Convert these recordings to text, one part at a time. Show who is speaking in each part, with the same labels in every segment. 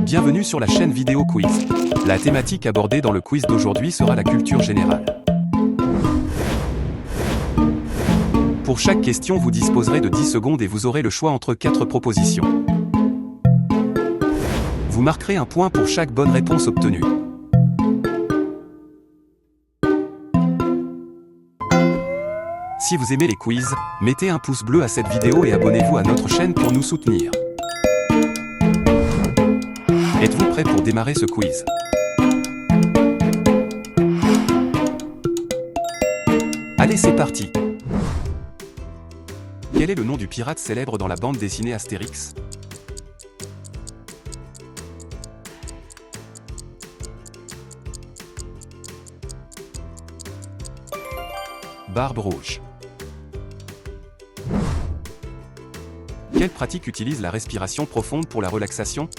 Speaker 1: Bienvenue sur la chaîne Vidéo Quiz. La thématique abordée dans le quiz d'aujourd'hui sera la culture générale. Pour chaque question, vous disposerez de 10 secondes et vous aurez le choix entre 4 propositions. Vous marquerez un point pour chaque bonne réponse obtenue. Si vous aimez les quiz, mettez un pouce bleu à cette vidéo et abonnez-vous à notre chaîne pour nous soutenir. Êtes-vous prêt pour démarrer ce quiz? Allez, c'est parti! Quel est le nom du pirate célèbre dans la bande dessinée Astérix? Barbe Rouge. Quelle pratique utilise la respiration profonde pour la relaxation?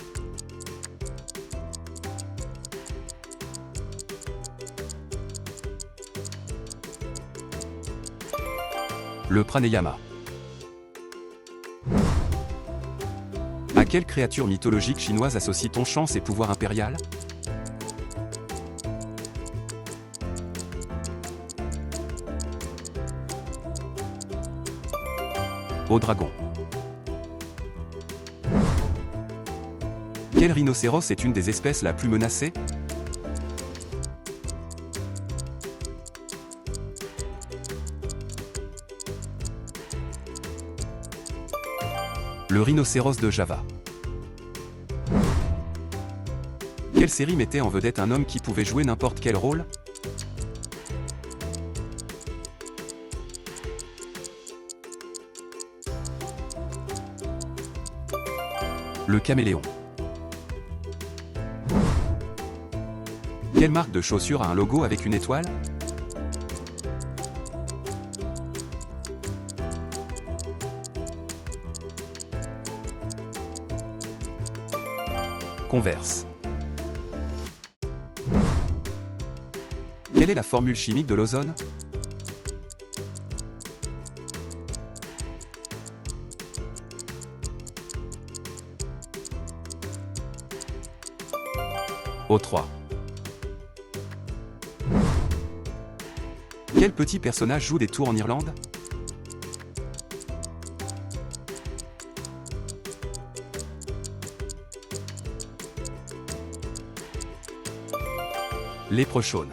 Speaker 1: Le pranayama. À quelle créature mythologique chinoise associe-t-on chance et pouvoir impérial? Au dragon. Quel rhinocéros est une des espèces la plus menacée? Le rhinocéros de Java. Quelle série mettait en vedette un homme qui pouvait jouer n'importe quel rôle? Le caméléon. Quelle marque de chaussures a un logo avec une étoile? Converse. Quelle est la formule chimique de l'ozone? O3. Quel petit personnage joue des tours en Irlande? Léprechaune.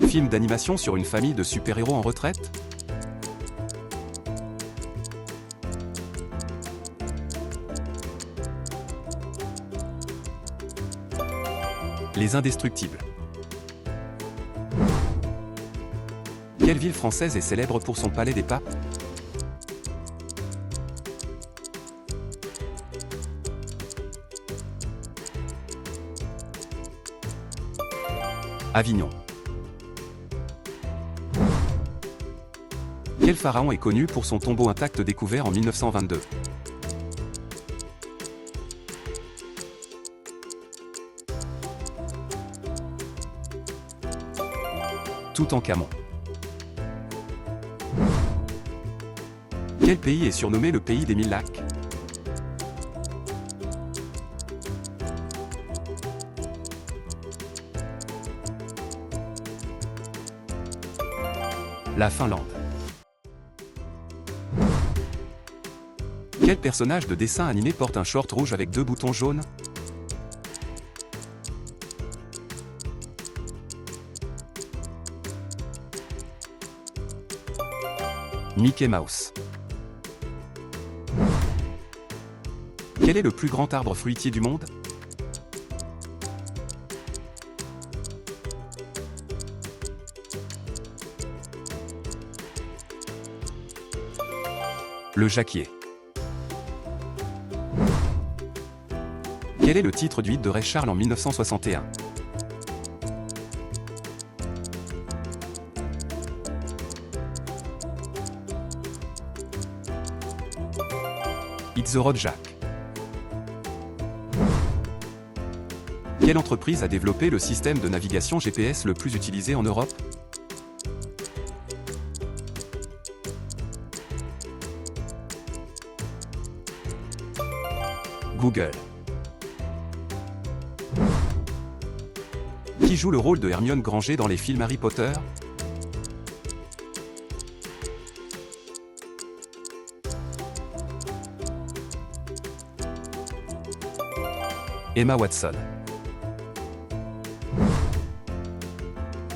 Speaker 1: Film d'animation sur une famille de super-héros en retraite? Les Indestructibles. Quelle ville française est célèbre pour son palais des papes? Avignon. Quel pharaon est connu pour son tombeau intact découvert en 1922? Toutankhamon. Quel pays est surnommé le pays des 1000 lacs? La Finlande. Quel personnage de dessin animé porte un short rouge avec 2 boutons jaunes? Mickey Mouse. Quel est le plus grand arbre fruitier du monde? Le jacquier. Quel est le titre du hit de Ray Charles en 1961? Hit the Road Jack. Quelle entreprise a développé le système de navigation GPS le plus utilisé en Europe? Google. Qui joue le rôle de Hermione Granger dans les films Harry Potter? Emma Watson.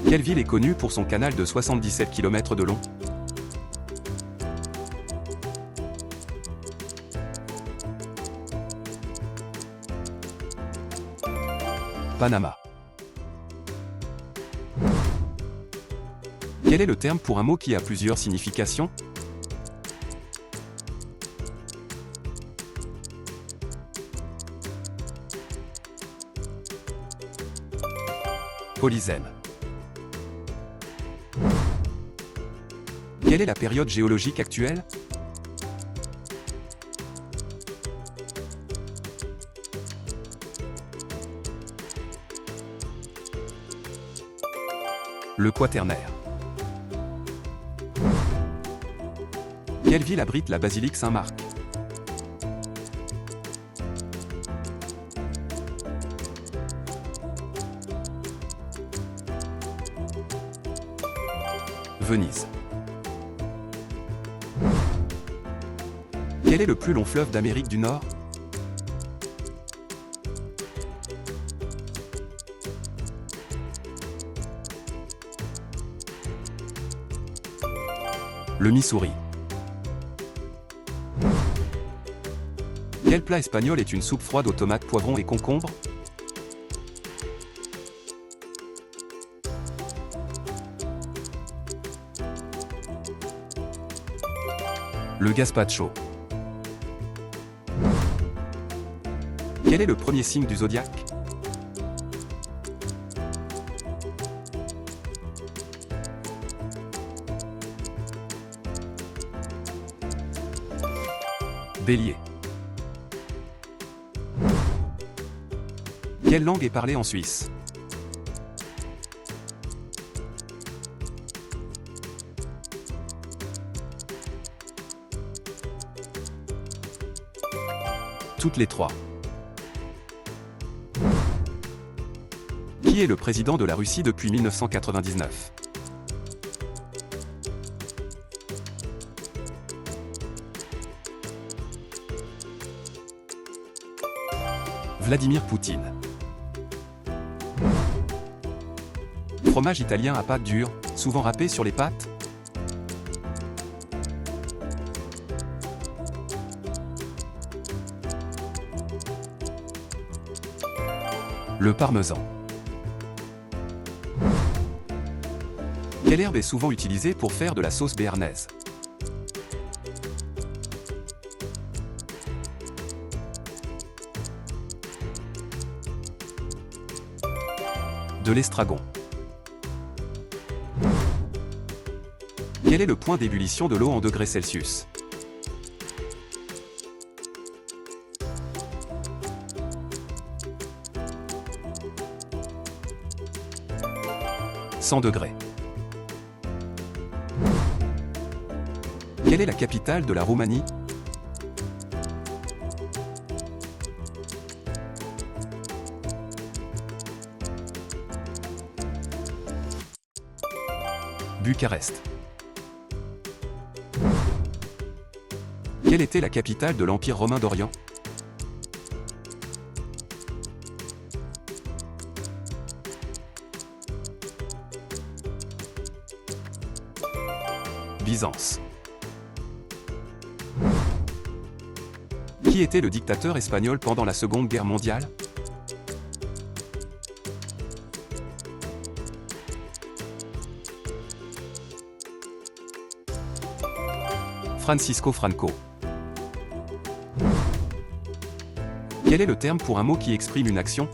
Speaker 1: Quelle ville est connue pour son canal de 77 km de long? Panama. Quel est le terme pour un mot qui a plusieurs significations? Polysème. Quelle est la période géologique actuelle? Le Quaternaire. Quelle ville abrite la basilique Saint-Marc? Venise. Quel est le plus long fleuve d'Amérique du Nord? Le Missouri. Quel plat espagnol est une soupe froide aux tomates, poivrons et concombres? Le gazpacho. Quel est le premier signe du zodiaque? Bélier. Quelle langue est parlée en Suisse? Toutes les trois. Qui est le président de la Russie depuis 1999? Vladimir Poutine. Fromage italien à pâte dure, souvent râpé sur les pâtes? Le parmesan. Quelle herbe est souvent utilisée pour faire de la sauce béarnaise? De l'estragon. Quel est le point d'ébullition de l'eau en degrés Celsius? « 100 degrés. Quelle est la capitale de la Roumanie? Bucarest. Quelle était la capitale de l'Empire romain d'Orient? Byzance. Qui était le dictateur espagnol pendant la Seconde Guerre mondiale? Francisco Franco. Quel est le terme pour un mot qui exprime une action?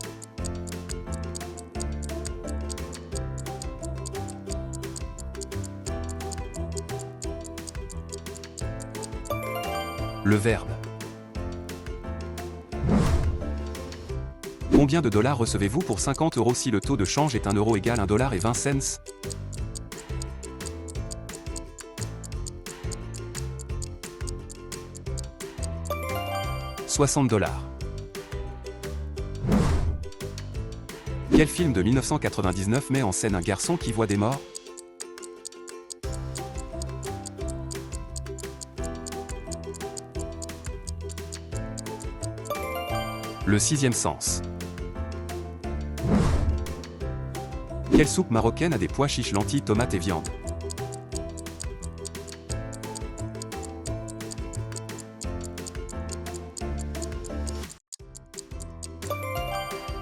Speaker 1: Le verbe. Combien de dollars recevez-vous pour 50 € si le taux de change est 1 euro égale 1 dollar et 20 cents? $60. Quel film de 1999 met en scène un garçon qui voit des morts? Le sixième sens. Quelle soupe marocaine a des pois chiches, lentilles, tomates et viande?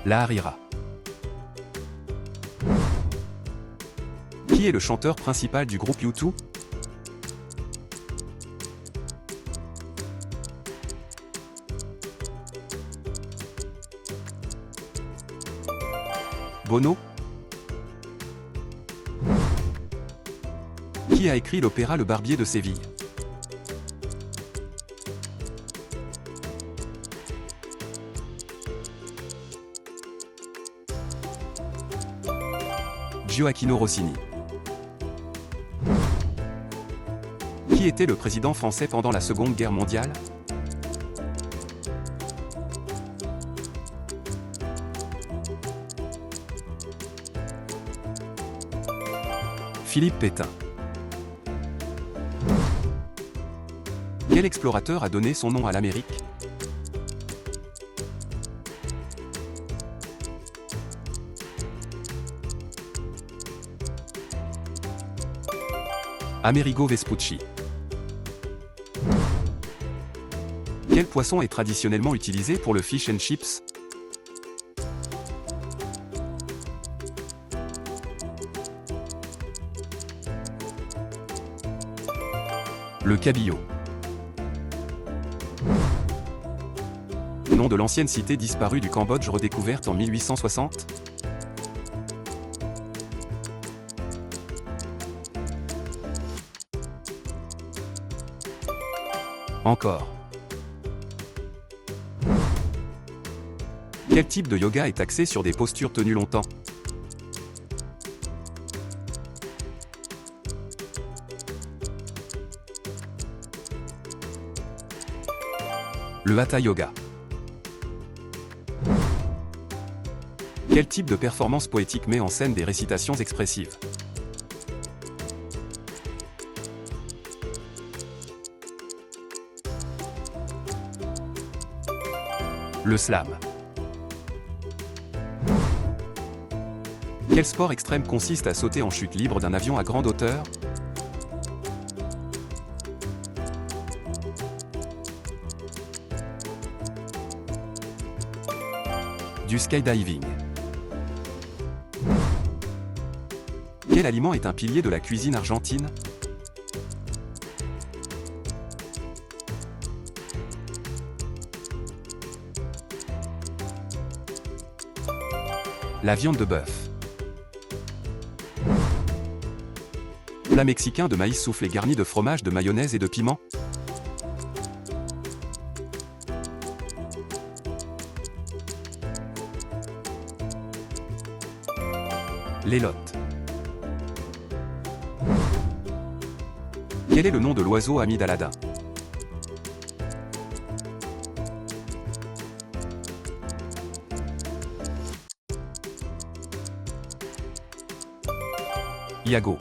Speaker 1: La harira. Qui est le chanteur principal du groupe U2? Bono? Qui a écrit l'opéra Le Barbier de Séville? Gioacchino Rossini. Qui était le président français pendant la Seconde Guerre mondiale? Philippe Pétain. Quel explorateur a donné son nom à l'Amérique? Amerigo Vespucci. Quel poisson est traditionnellement utilisé pour le fish and chips? Le cabillaud. Nom de l'ancienne cité disparue du Cambodge redécouverte en 1860? Encore. Quel type de yoga est axé sur des postures tenues longtemps? Le Hatha Yoga. Quel type de performance poétique met en scène des récitations expressives? Le slam. Quel sport extrême consiste à sauter en chute libre d'un avion à grande hauteur? Du skydiving. Quel aliment est un pilier de la cuisine argentine? La viande de bœuf. Plat mexicain de maïs soufflé garni de fromage, de mayonnaise et de piment? L'élote. Quel est le nom de l'oiseau ami d'Aladin? Iago.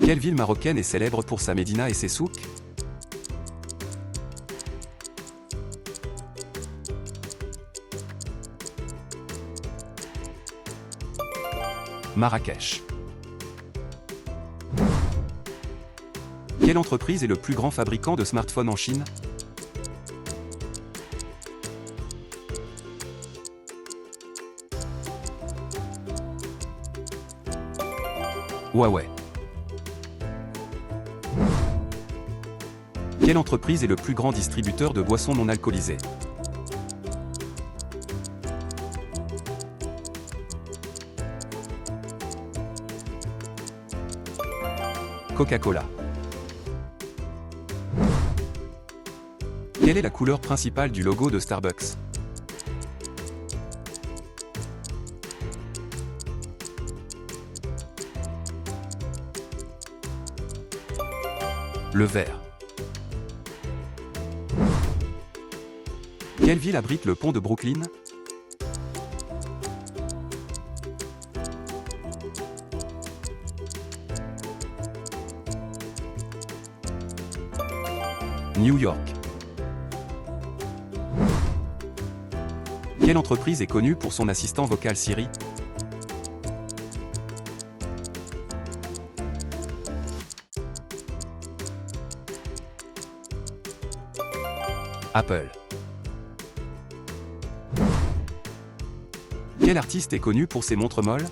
Speaker 1: Quelle ville marocaine est célèbre pour sa médina et ses souks? Marrakech. Quelle entreprise est le plus grand fabricant de smartphones en Chine? Huawei. Quelle entreprise est le plus grand distributeur de boissons non alcoolisées? Coca-Cola. Quelle est la couleur principale du logo de Starbucks? Le vert. Quelle ville abrite le pont de Brooklyn? New York. Quelle entreprise est connue pour son assistant vocal Siri? Apple. Quel artiste est connu pour ses montres molles?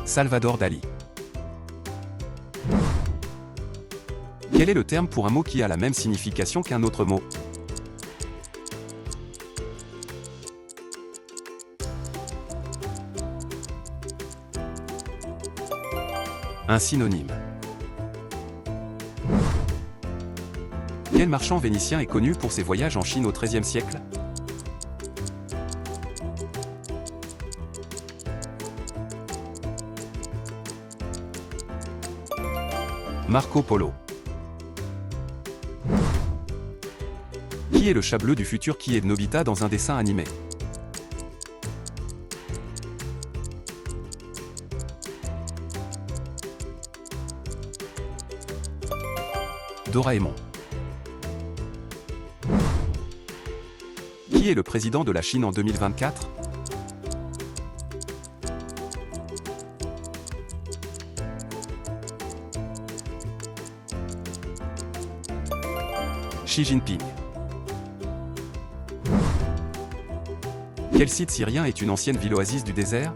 Speaker 1: Salvador Dali. Quel est le terme pour un mot qui a la même signification qu'un autre mot? Un synonyme. Quel marchand vénitien est connu pour ses voyages en Chine au XIIIe siècle? Marco Polo. Qui est le chat bleu du futur qui est de Nobita dans un dessin animé? Doraemon. Qui est le président de la Chine en 2024? Xi Jinping. Quel site syrien est une ancienne ville oasis du désert?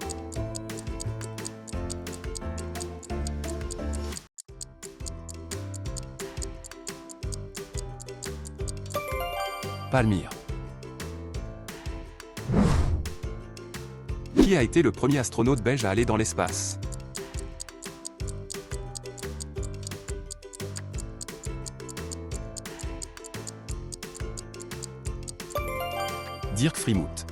Speaker 1: Palmyre. Qui a été le premier astronaute belge à aller dans l'espace? Dirk Frimouth.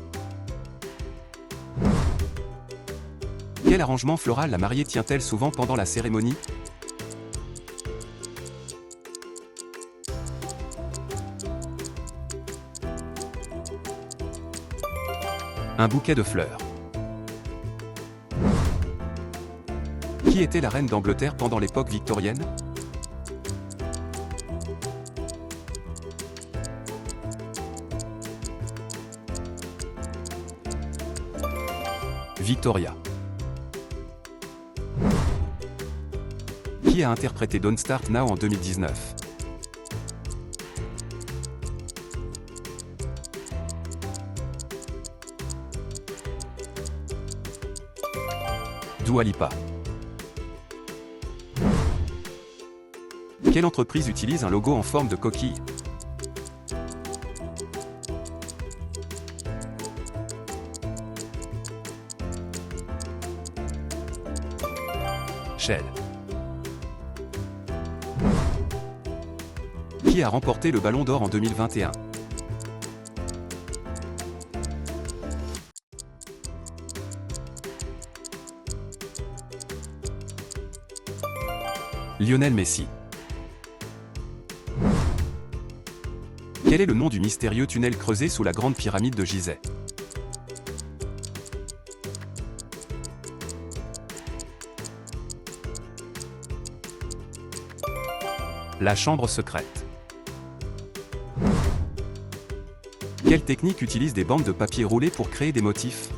Speaker 1: Quel arrangement floral la mariée tient-elle souvent pendant la cérémonie? Un bouquet de fleurs. Qui était la reine d'Angleterre pendant l'époque victorienne? Victoria. Qui a interprété Don't Start Now en 2019? Dua Lipa. Quelle entreprise utilise un logo en forme de coquille? Shell. Qui a remporté le Ballon d'Or en 2021? Lionel Messi. Quel est le nom du mystérieux tunnel creusé sous la grande pyramide de Gizeh? La chambre secrète. Quelle technique utilise des bandes de papier roulé pour créer des motifs?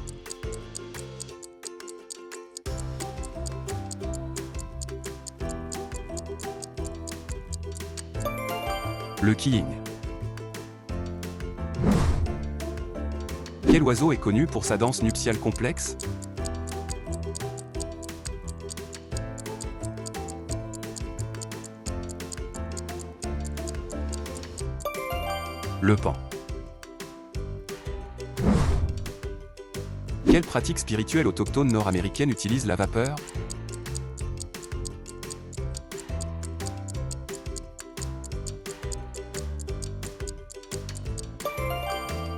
Speaker 1: Le keying. Quel oiseau est connu pour sa danse nuptiale complexe? Le pan. Quelle pratique spirituelle autochtone nord-américaine utilise la vapeur?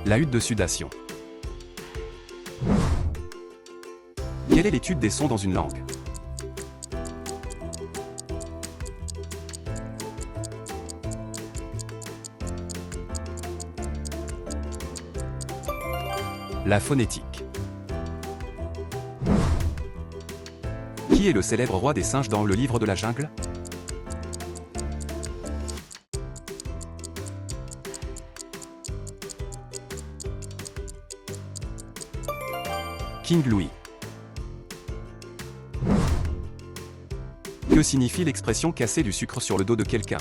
Speaker 1: La hutte de sudation. Quelle est l'étude des sons dans une langue? La phonétique. Qui est le célèbre roi des singes dans le livre de la jungle? King Louis. Que signifie l'expression casser du sucre sur le dos de quelqu'un?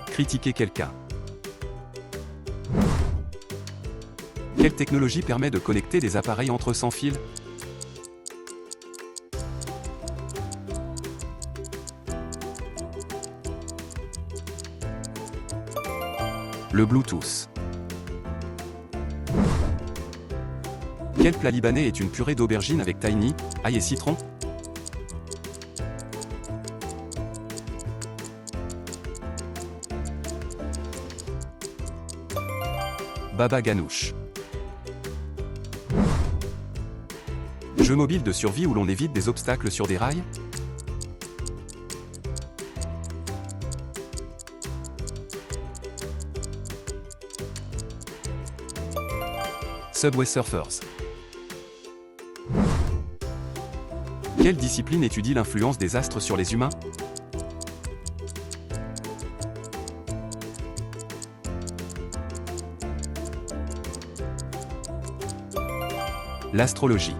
Speaker 1: Critiquer quelqu'un. Quelle technologie permet de connecter des appareils entre eux sans fil? Le Bluetooth. Quel plat libanais est une purée d'aubergine avec tahini, ail et citron? Baba Ganoush. Jeu mobile de survie où l'on évite des obstacles sur des rails? Subway Surfers. Quelle discipline étudie l'influence des astres sur les humains? L'astrologie.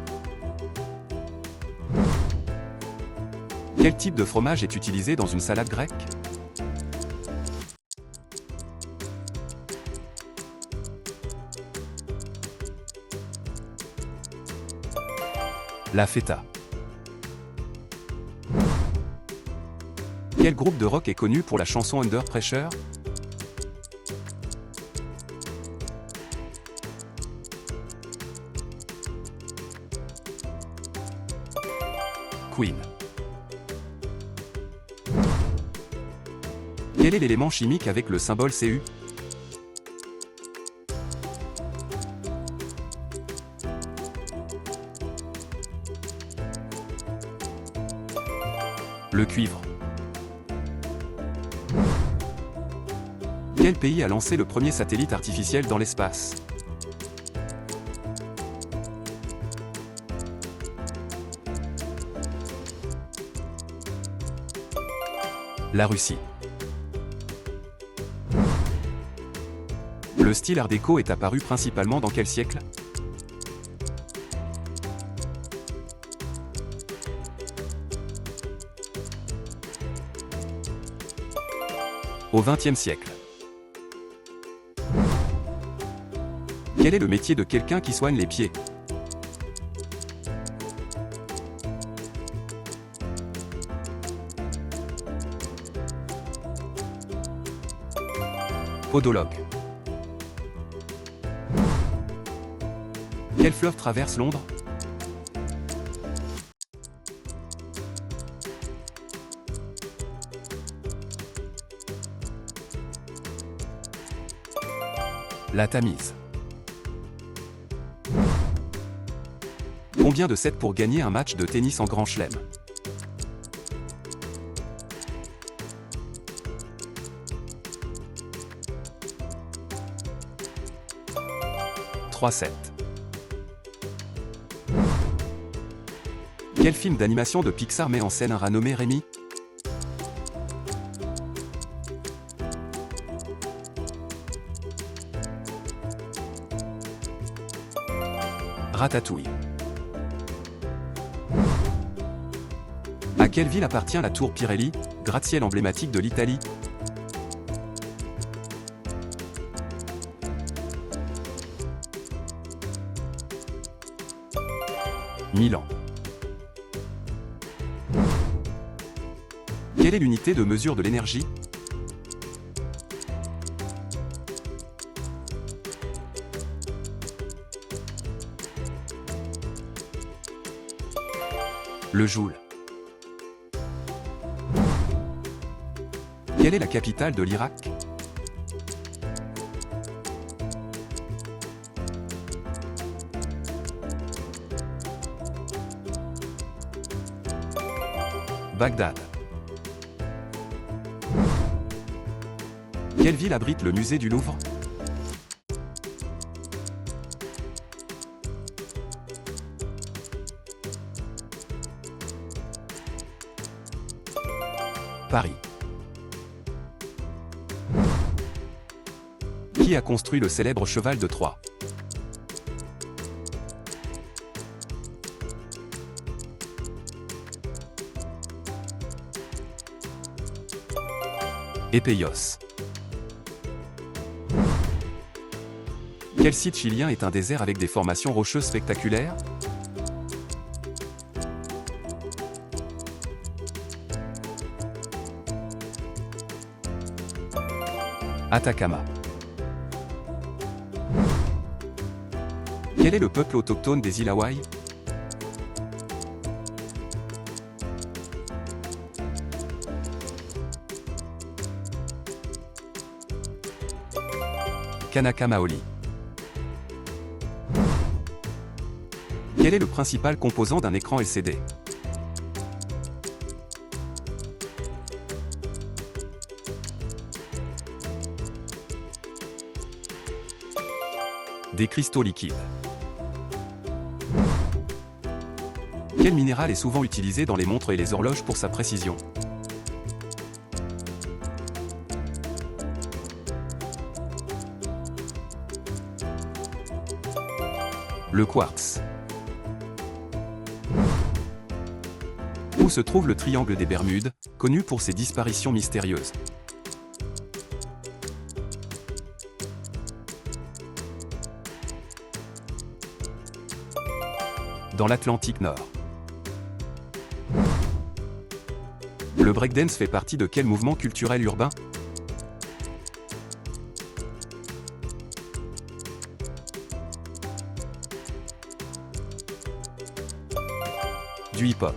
Speaker 1: Quel type de fromage est utilisé dans une salade grecque? La feta. Quel groupe de rock est connu pour la chanson Under Pressure? Queen. Quel est l'élément chimique avec le symbole Cu? Le cuivre. Quel pays a lancé le premier satellite artificiel dans l'espace? La Russie. Le style art déco est apparu principalement dans quel siècle? Au XXe siècle. Quel est le métier de quelqu'un qui soigne les pieds? Podologue. Quel fleuve traverse Londres? La Tamise. Combien de sets pour gagner un match de tennis en Grand Chelem? Trois sets. Quel film d'animation de Pixar met en scène un rat nommé Rémi? Ratatouille. À quelle ville appartient la tour Pirelli, gratte-ciel emblématique de l'Italie? Milan. Quelle est l'unité de mesure de l'énergie? Le joule. Quelle est la capitale de l'Irak? Bagdad. Quelle ville abrite le musée du Louvre? Paris. Qui a construit le célèbre cheval de Troie? Épéios. Quel site chilien est un désert avec des formations rocheuses spectaculaires? Atacama. Quel est le peuple autochtone des îles Hawaï? Kanaka Maoli. Quel est le principal composant d'un écran LCD? Des cristaux liquides. Quel minéral est souvent utilisé dans les montres et les horloges pour sa précision? Le quartz. Où se trouve le triangle des Bermudes, connu pour ses disparitions mystérieuses? Dans l'Atlantique Nord. Le breakdance fait partie de quel mouvement culturel urbain? Du hip-hop.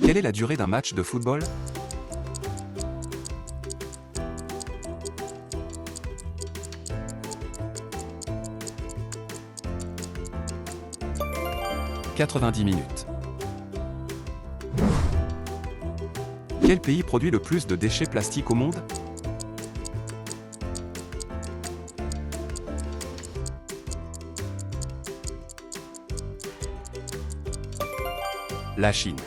Speaker 1: Quelle est la durée d'un match de football? « 90 minutes. Quel pays produit le plus de déchets plastiques au monde? La Chine.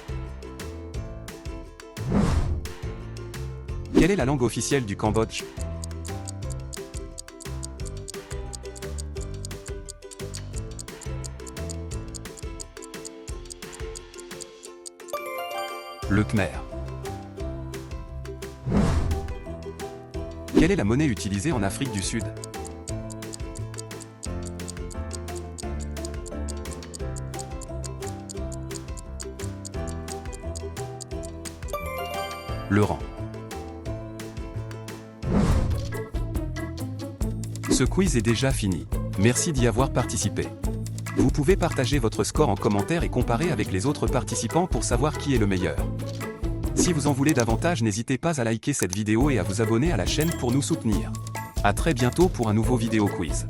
Speaker 1: Quelle est la langue officielle du Cambodge? Le Khmer. Quelle est la monnaie utilisée en Afrique du Sud? Le rand. Ce quiz est déjà fini. Merci d'y avoir participé. Vous pouvez partager votre score en commentaire et comparer avec les autres participants pour savoir qui est le meilleur. Si vous en voulez davantage, n'hésitez pas à liker cette vidéo et à vous abonner à la chaîne pour nous soutenir. À très bientôt pour un nouveau vidéo quiz.